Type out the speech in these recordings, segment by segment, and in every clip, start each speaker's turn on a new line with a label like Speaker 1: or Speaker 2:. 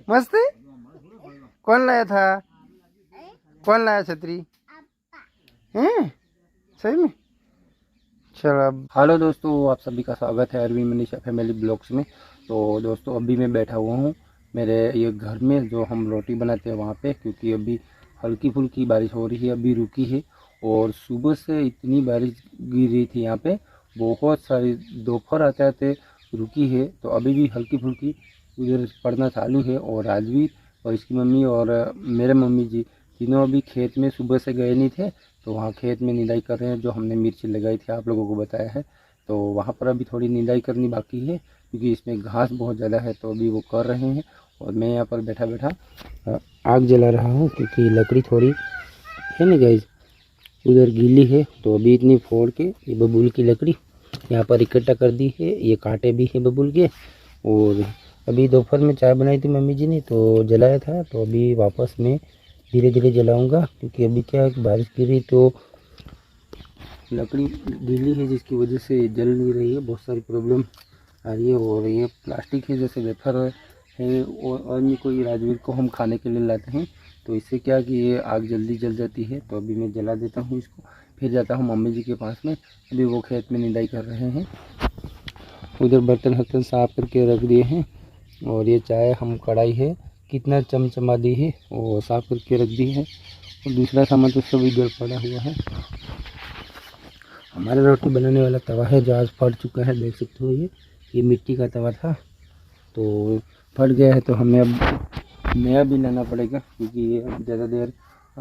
Speaker 1: मस्त है। कौन लाया था? कौन लाया छतरी? हैं सही में? चलो अब हेलो दोस्तों, आप सभी का स्वागत है अरविंद मनीषा फैमिली ब्लॉग्स में। तो दोस्तों अभी मैं बैठा हुआ हूँ मेरे ये घर में जो हम रोटी बनाते हैं वहाँ पे, क्योंकि अभी हल्की फुल्की बारिश हो रही है, अभी रुकी है। और सुबह से इतनी बारिश गिर रही थी यहाँ पे, बहुत सारी, दोपहर आते आते रुकी है। तो अभी भी हल्की फुल्की उधर पड़ना चालू है। और राजवीर और इसकी मम्मी और मेरे मम्मी जी तीनों अभी खेत में सुबह से गए नहीं थे, तो वहाँ खेत में निदाई कर रहे हैं। जो हमने मिर्ची लगाई थी आप लोगों को बताया है, तो वहाँ पर अभी थोड़ी निदाई करनी बाकी है, क्योंकि इसमें घास बहुत ज़्यादा है, तो अभी वो कर रहे हैं। और मैं यहाँ पर बैठा बैठा आग जला रहा हूँ, क्योंकि लकड़ी थोड़ी है ना गाइस, उधर गीली है। तो अभी इतनी फोड़ के ये बबूल की लकड़ी यहाँ पर इकट्ठा कर दी है। ये कांटे भी है बबूल के। और अभी दोपहर में चाय बनाई थी मम्मी जी ने, तो जलाया था। तो अभी वापस में धीरे धीरे जलाऊंगा, क्योंकि अभी क्या है कि बारिश गिरी तो लकड़ी गीली है, जिसकी वजह से जल नहीं रही है, बहुत सारी प्रॉब्लम आ रही है। और ये प्लास्टिक है, जैसे वेफर है और अन्य कोई राजवीर को हम खाने के लिए लाते हैं, तो इससे क्या कि ये आग जल्दी जल जाती है। तो अभी मैं जला देता हूँ इसको, फिर जाता हूँ मम्मी जी के पास में। अभी वो खेत में निदाई कर रहे हैं, उधर बर्तन वर्तन साफ करके रख दिए हैं। और ये चाय हम कढ़ाई है कितना चमचमा दी है वो साफ करके रख दी है। और दूसरा सामान तो सब इधर पड़ा हुआ है। हमारा रोटी बनाने वाला तवा है जो आज फट चुका है, देख सकते हो। ये मिट्टी का तवा था, तो फट गया है। तो हमें अब नया भी लाना पड़ेगा, क्योंकि ये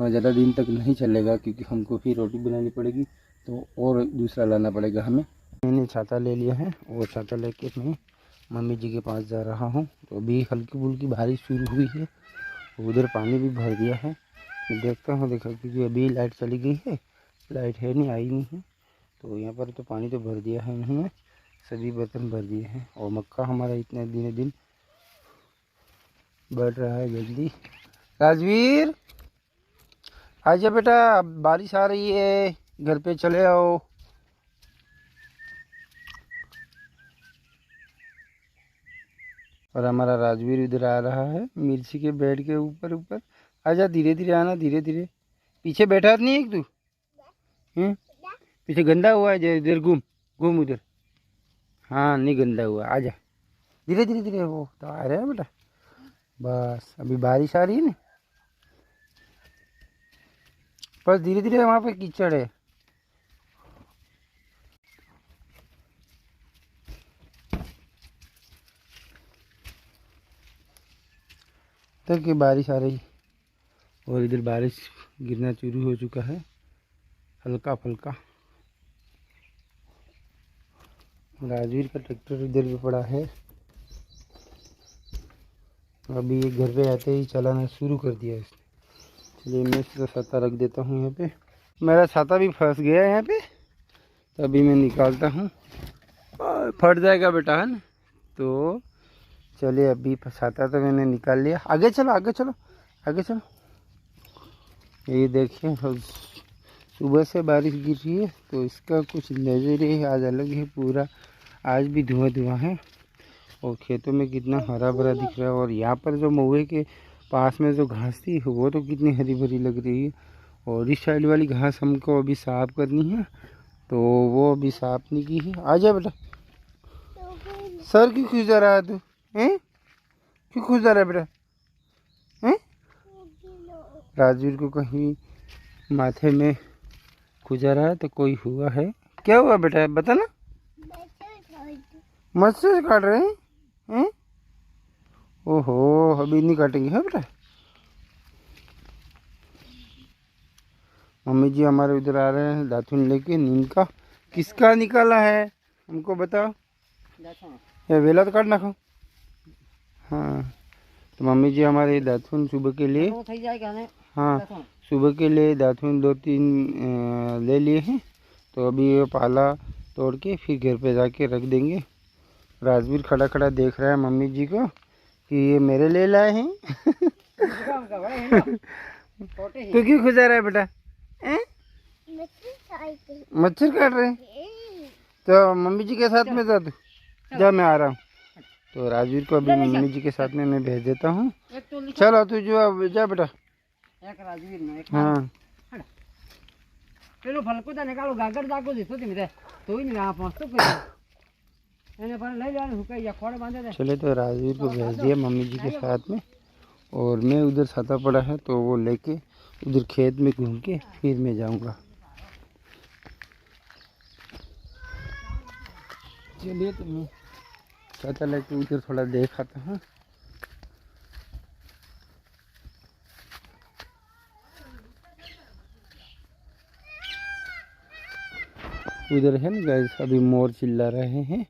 Speaker 1: ज़्यादा दिन तक नहीं चलेगा, क्योंकि हमको फिर रोटी बनानी पड़ेगी। तो और दूसरा लाना पड़ेगा हमें। मैंने छाता ले लिया है, और छाता लेके मैं मम्मी जी के पास जा रहा हूँ। तो अभी हल्की फुल्की बारिश शुरू हुई है, उधर पानी भी भर दिया है। मैं देखता हूँ क्योंकि अभी लाइट चली गई है, लाइट है नहीं, आई नहीं है। तो यहाँ पर तो पानी तो भर दिया है उन्होंने, सभी बर्तन भर दिए हैं। और मक्का हमारा इतने दिन दिन बढ़ रहा है जल्दी। राजवीर आजा बेटा, बारिश आ रही है, घर पे चले आओ। और हमारा राजवीर इधर आ रहा है मिर्ची के बेड के ऊपर ऊपर। आजा, धीरे धीरे आना, धीरे धीरे। पीछे बैठा नहीं है तू? पीछे गंदा हुआ है, इधर घूम घूम उधर। हाँ नहीं गंदा हुआ, आजा धीरे धीरे धीरे। वो तो आ रहा है बेटा, बस अभी बारिश आ रही है ना, बस धीरे धीरे। वहाँ पे कीचड़ है। तक कि बारिश आ रही, और इधर बारिश गिरना शुरू हो चुका है हल्का फुल्का। राजवीर का ट्रैक्टर इधर भी पड़ा है, अभी ये घर पे आते ही चलाना शुरू कर दिया इसने। चलिए मैं इसका छाता रख देता हूँ यहाँ पे। मेरा छाता भी फंस गया है यहाँ पे, तो अभी मैं निकालता हूँ। फट जाएगा बेटा, है ना। तो चलिए अभी छाता तो मैंने निकाल लिया। आगे चलो, आगे चलो, आगे चलो। ये देखिए सुबह से बारिश गिर रही है, तो इसका कुछ नज़ारे आज अलग है पूरा। आज भी धुआं धुआं है, और खेतों में कितना हरा भरा दिख रहा है। और यहाँ पर जो महुए के पास में जो घास थी वो तो कितनी हरी भरी लग रही है। और इस साइड वाली घास हमको अभी साफ करनी है, तो वो अभी साफ नहीं की है। आ जा बेटा। सर क्यों खुजा रहा है तू? हैं क्यों खुजा रहा है बेटा? हैं राजवीर को कहीं माथे में खुजा रहा है, तो कोई हुआ है। क्या हुआ बेटा, बता ना। मच्छर काट रहे हैं? ओहो, अभी नहीं काटेंगे है बेटा। मम्मी जी हमारे उधर आ रहे हैं दातुन लेके नीम का। किसका निकाला है हमको बताओ, या वेला तो काट ना खाओ। हाँ, तो मम्मी जी हमारे दातुन सुबह के लिए, हाँ सुबह के लिए दातुन 2-3 ले लिए हैं। तो अभी ये पाला तोड़ के फिर घर पे जाके रख देंगे। राजवीर खड़ा खड़ा देख रहा है मम्मी जी को कि ये मेरे ले लाए हैं। तो क्यों खुजा रहा है बेटा? मच्छर काट रहे हैं? तो मम्मी जी के साथ में जा, तू जा, मैं आ रहा हूँ। तो राजवीर को अभी मम्मी जी के साथ में मैं भेज देता हूँ। चलो तू जो अब जा बेटा।
Speaker 2: एक राजवीर ने एक
Speaker 1: हाँ
Speaker 2: પેલો ફલકો તા નિકાલો ગાગર દાકો દીધો તે મીરે તોય ને આ પહોંચતો કર્યો એને પર લઈ જાને હુકાઈ जा खोड़ बांधे दे।
Speaker 1: चले तो राजवीर को भेज दिया मम्मी जी के साथ में और मैं उधर छाता पड़ा है तो वो लेके उधर खेत में घूम के फिर मैं जाऊंगा। चलिए तो मैं छाता लेके उधर थोड़ा देख आता हूँ। उधर है ना गाइस अभी मोर चिल्ला रहे हैं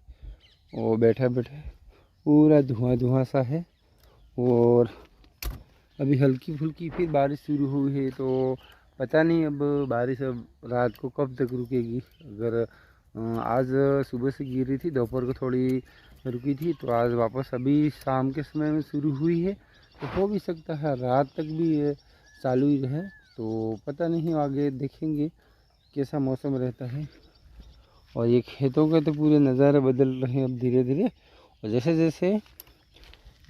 Speaker 1: और बैठा बैठे पूरा धुआं धुआं सा है और अभी हल्की फुल्की फिर बारिश शुरू हुई है तो पता नहीं अब बारिश अब रात को कब तक रुकेगी। अगर आज सुबह से गिर रही थी दोपहर को थोड़ी रुकी थी तो आज वापस अभी शाम के समय में शुरू हुई है तो हो भी सकता है रात तक भी ये चालू ही रहे। तो पता नहीं आगे देखेंगे कैसा मौसम रहता है। और ये खेतों के तो पूरे नज़ारे बदल रहे हैं अब धीरे धीरे और जैसे जैसे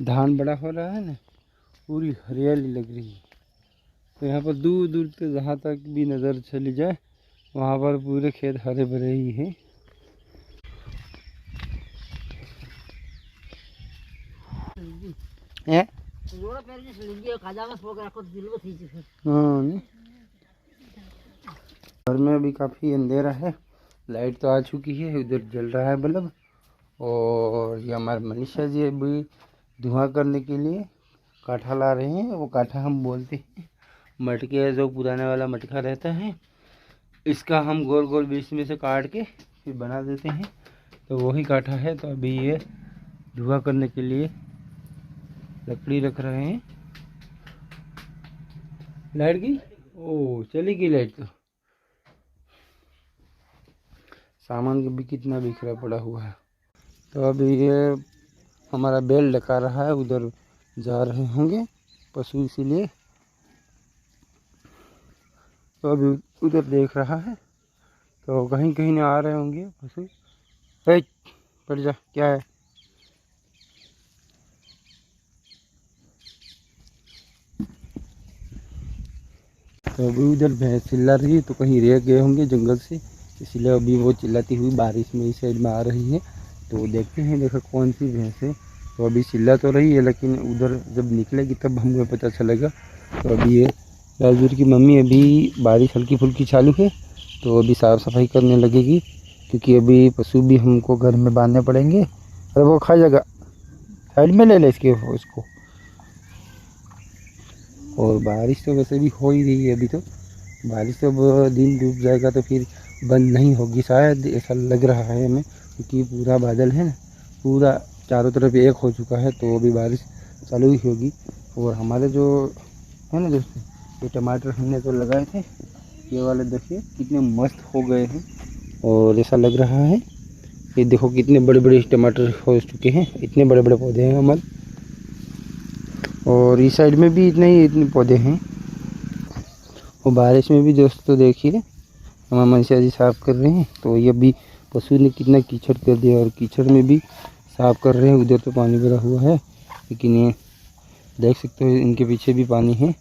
Speaker 1: धान बड़ा हो रहा है ना पूरी हरियाली लग रही है। तो यहाँ पर दूर दूर तक जहाँ तक भी नज़र चली जाए वहाँ पर पूरे खेत हरे भरे ही हैं। हैं? घर में अभी काफ़ी अंधेरा है लाइट तो आ चुकी है उधर जल रहा है बल्ब और ये हमारे मनीषा जी अभी धुआं करने के लिए काठा ला रहे हैं। वो काठा हम बोलते हैं मटके जो पुराने वाला मटका रहता है इसका हम गोल गोल बीच में से काट के फिर बना देते हैं तो वही काठा है। तो अभी ये धुआं करने के लिए लकड़ी रख रहे हैं। लाइट गई? ओह चली गई लाइट। तो सामान भी कितना बिखरा पड़ा हुआ है। तो अभी ये हमारा बैल लगा रहा है उधर जा रहे होंगे पशु इसीलिए तो अभी उधर देख रहा है तो कहीं कहीं ना आ रहे होंगे पशु। पड़ जा क्या है? तो अभी उधर भैंस चिल्ला रही है तो कहीं रह गए होंगे जंगल से इसलिए अभी वो चिल्लाती हुई बारिश में इस साइड में आ रही है। तो देखते हैं देखो कौन सी भैंस है। तो अभी चिल्ला तो रही है लेकिन उधर जब निकलेगी तब हमको पता चलेगा। तो अभी ये राजवीर की मम्मी अभी बारिश हल्की फुल्की चालू है तो अभी साफ़ सफाई करने लगेगी क्योंकि अभी पशु भी हमको घर में बांधने पड़ेंगे। अरे वो खा जाएगा साइड में ले ले इसको। और बारिश तो वैसे भी हो ही रही है अभी तो बारिश तो अब दिन डूब जाएगा तो फिर बंद नहीं होगी शायद ऐसा लग रहा है हमें क्योंकि पूरा बादल है ना पूरा चारों तरफ एक हो चुका है तो अभी बारिश चालू ही होगी। और हमारे जो है ना दोस्तों ये टमाटर हमने तो लगाए थे ये वाले देखिए कितने मस्त हो गए हैं और ऐसा लग रहा है ये देखो कितने बड़े बड़े टमाटर हो चुके हैं इतने बड़े बड़े पौधे हैं हमारे। और इस साइड में भी इतने पौधे हैं। और बारिश में भी दोस्तों देखिए हमारे मनीषा जी साफ़ कर रहे हैं तो ये भी पशु ने कितना कीचड़ कर दिया और कीचड़ में भी साफ़ कर रहे हैं। उधर तो पानी भरा हुआ है लेकिन ये देख सकते हो इनके पीछे भी पानी है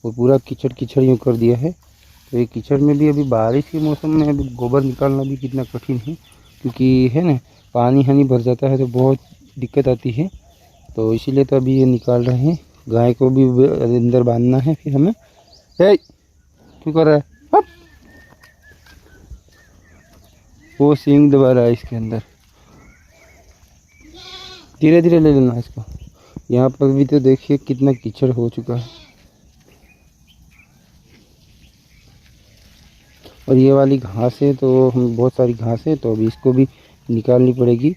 Speaker 1: और पूरा कीचड़ कीचड़ यूँ कर दिया है। तो ये कीचड़ में भी अभी बारिश के मौसम में अभी गोबर निकालना भी कितना कठिन है क्योंकि है ना पानी हानि भर जाता है तो बहुत दिक्कत आती है। तो इसीलिए तो अभी ये निकाल रहे हैं। गाय को भी अंदर बांधना है फिर हमें। क्यों कर रहा है? वो सींग दबा रहा है इसके अंदर। धीरे धीरे ले लेना इसको। यहाँ पर भी तो देखिए कितना कीचड़ हो चुका है। और ये वाली घास है तो हम बहुत सारी घास है तो अभी इसको भी निकालनी पड़ेगी।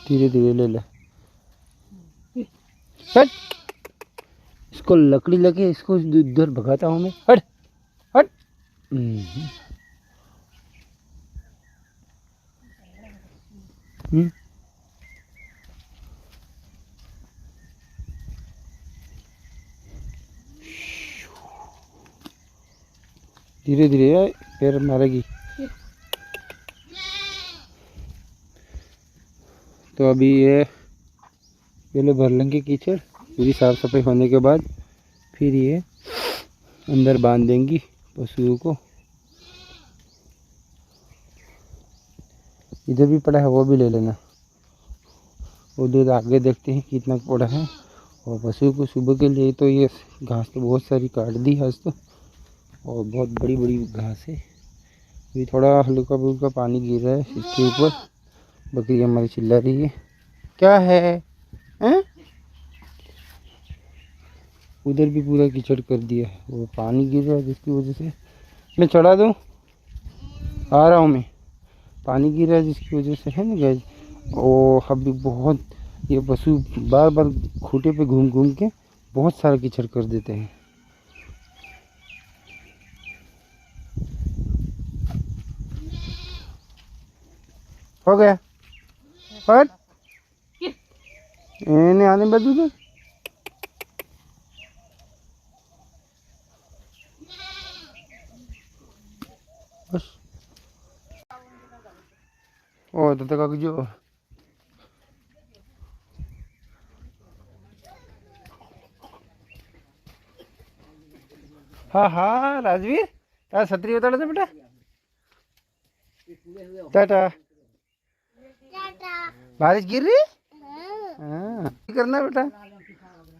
Speaker 1: धीरे धीरे ले ले। हट इसको लकड़ी लगे इसको इधर भगाता हूँ मैं। हट हट। धीरे धीरे पैर मारेगी। तो अभी ये पहले भर लेंगे कीचड़, पूरी साफ़ सफाई होने के बाद फिर ये अंदर बांध देंगी पशुओं को। इधर भी पड़ा है, वो भी ले लेना। वो दूध आगे देखते हैं कितना पड़ा है। और पशुओं को सुबह के लिए तो ये घास तो बहुत सारी काट दी है आज तो, और बहुत बड़ी बड़ी घास है। अभी थोड़ा हल्का फुल्का पानी गिर रहा है इसके ऊपर। बकरी हमारी चिल्ला रही है, क्या है हैं? उधर भी पूरा कीचड़ कर दिया है, वो पानी गिर रहा है जिसकी वजह से। मैं चढ़ा दूँ, आ रहा हूँ मैं। पानी गिर रहा है जिसकी वजह से है ना गाइस। और अभी बहुत ये पशु बार बार खूंटे पे घूम घूम के बहुत सारा कीचड़ कर देते हैं। हो गया और इन्हें आने बदू दे। बस ओ तो तक जो हाँ हाँ राजवीर तार छतरी उतार दे बेटा। टाटा। बारिश गिर रही। हाँ करना बेटा।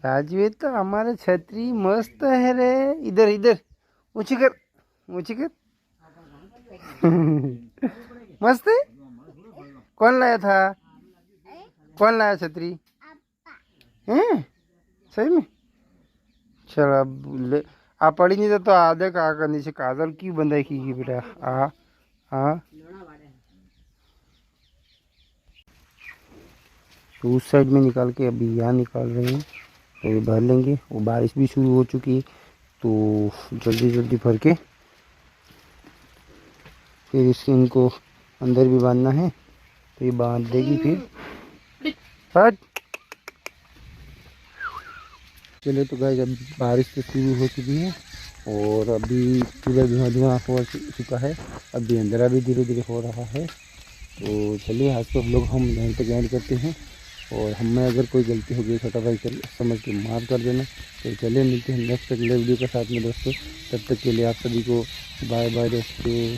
Speaker 1: राजवीर तो हमारे छतरी मस्त है रे। इधर इधर ऊंची कर, ऊंची कर। मस्त है। कौन लाया था? कौन लाया छतरी? हैं सही में? चल अब ले। आप पढ़ी नहीं तो आधे का करने से काजल की बंदाई की बेटा। आ हाँ तो उस साइड में निकाल के अभी यहाँ निकाल रहे हैं। तो ये भर लेंगे। वो बारिश भी शुरू हो चुकी है तो जल्दी जल्दी भर के फिर इसके इनको अंदर भी बांधना है। तो ये बांध देगी फिर। हट चलो तो गाइस अब बारिश तो शुरू हो चुकी है और अभी पूरा धुआं धुआं हो चुका है। अभी अंधेरा भी धीरे धीरे हो रहा है। तो चलिए आज तो हम लोग यहीं तक एंड करते हैं। और हमें अगर कोई गलती हो गई छोटा भाई समझ के माफ़ कर देना। तो चलिए मिलते हैं नेक्स्ट अगले वीडियो के साथ में दोस्तों। तब तक के लिए आप सभी को बाय बाय दोस्तों।